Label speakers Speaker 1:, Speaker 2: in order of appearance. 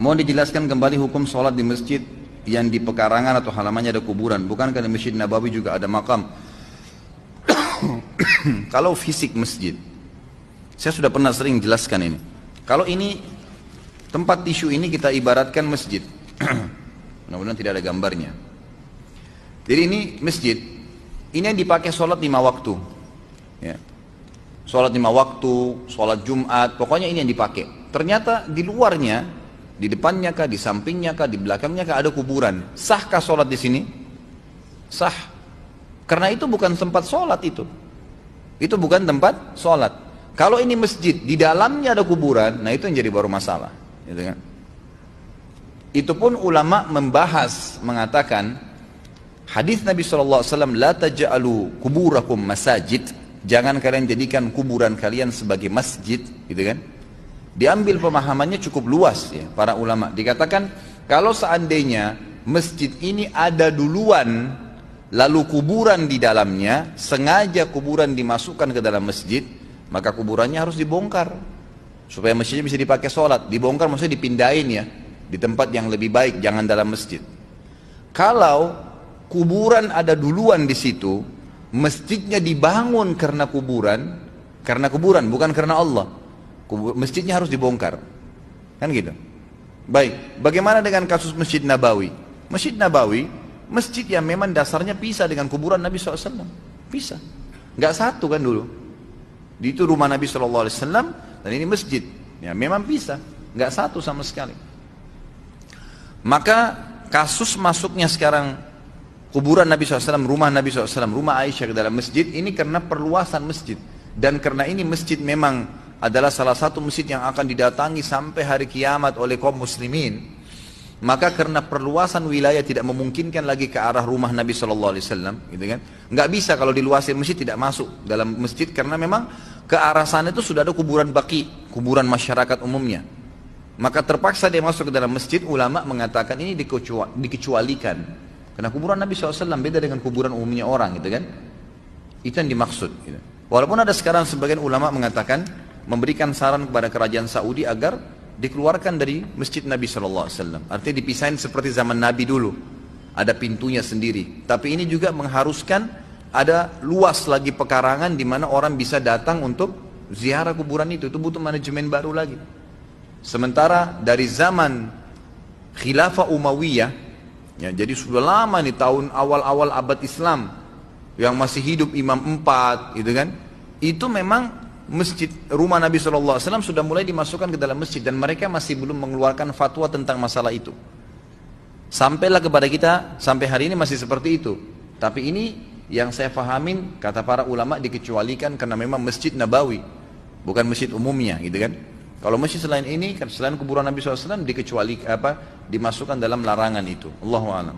Speaker 1: Mau dijelaskan kembali hukum sholat di masjid yang di pekarangan atau halamannya ada kuburan. Bukankah di Masjid Nabawi juga ada makam? Kalau fisik masjid, saya sudah pernah sering jelaskan ini. Kalau ini tempat tisu ini kita ibaratkan masjid. Mudah-mudahan tidak ada gambarnya. Jadi ini masjid, ini yang dipakai sholat 5 waktu. Ya. Sholat 5 waktu, sholat Jumat, pokoknya ini yang dipakai. Ternyata di luarnya, di depannya kah, di sampingnya kah, di belakangnya kah ada kuburan. Sahkah sholat di sini? Sah. Karena itu bukan tempat sholat itu. Itu bukan tempat sholat. Kalau ini masjid, di dalamnya ada kuburan, nah itu yang jadi baru masalah. Gitu kan? Itu pun ulama membahas, mengatakan hadis Nabi SAW, la taj'alu kuburakum masajid, jangan kalian jadikan kuburan kalian sebagai masjid, gitu kan? Diambil pemahamannya cukup luas ya para ulama. Dikatakan kalau seandainya masjid ini ada duluan, lalu kuburan di dalamnya, sengaja kuburan dimasukkan ke dalam masjid, maka kuburannya harus dibongkar supaya masjidnya bisa dipakai sholat. Dibongkar maksudnya dipindahin ya, di tempat yang lebih baik, jangan dalam masjid. Kalau kuburan ada duluan di situ, masjidnya dibangun karena kuburan bukan karena Allah. Masjidnya harus dibongkar, kan gitu. Baik, bagaimana dengan kasus Masjid Nabawi? Masjid Nabawi, masjid yang memang dasarnya pisah dengan kuburan Nabi SAW, pisah, nggak satu kan dulu. Itu rumah Nabi SAW dan ini masjid, ya memang pisah, nggak satu sama sekali. Maka kasus masuknya sekarang kuburan Nabi SAW, rumah Nabi SAW, rumah Aisyah ke dalam masjid ini karena perluasan masjid. Dan karena ini masjid memang adalah salah satu masjid yang akan didatangi sampai hari kiamat oleh kaum muslimin, maka karena perluasan wilayah tidak memungkinkan lagi ke arah rumah Nabi SAW, gitu kan? Nggak bisa kalau diluasin masjid tidak masuk dalam masjid karena memang ke arah sana itu sudah ada kuburan baqi, kuburan masyarakat umumnya. Maka terpaksa dia masuk ke dalam masjid. Ulama mengatakan ini dikecualikan karena kuburan Nabi SAW beda dengan kuburan umumnya orang, gitu kan? Itu yang dimaksud. Gitu. Walaupun ada sekarang sebagian ulama mengatakan memberikan saran kepada kerajaan Saudi agar dikeluarkan dari masjid Nabi SAW. Artinya dipisahin seperti zaman Nabi dulu, ada pintunya sendiri. Tapi ini juga mengharuskan ada luas lagi pekarangan di mana orang bisa datang untuk ziarah kuburan itu. Itu butuh manajemen baru lagi. Sementara dari zaman Khilafah Umayyah, ya, jadi sudah lama nih, tahun awal-awal abad Islam yang masih hidup Imam 4, gitu kan? Itu memang masjid rumah Nabi SAW sudah mulai dimasukkan ke dalam masjid dan mereka masih belum mengeluarkan fatwa tentang masalah itu. Sampailah kepada kita sampai hari ini masih seperti itu. Tapi ini yang saya fahamin kata para ulama dikecualikan karena memang Masjid Nabawi, bukan masjid umumnya, gitu kan? Kalau masjid selain ini, selain kuburan Nabi SAW dimasukkan dalam larangan itu. Allahu a'lam.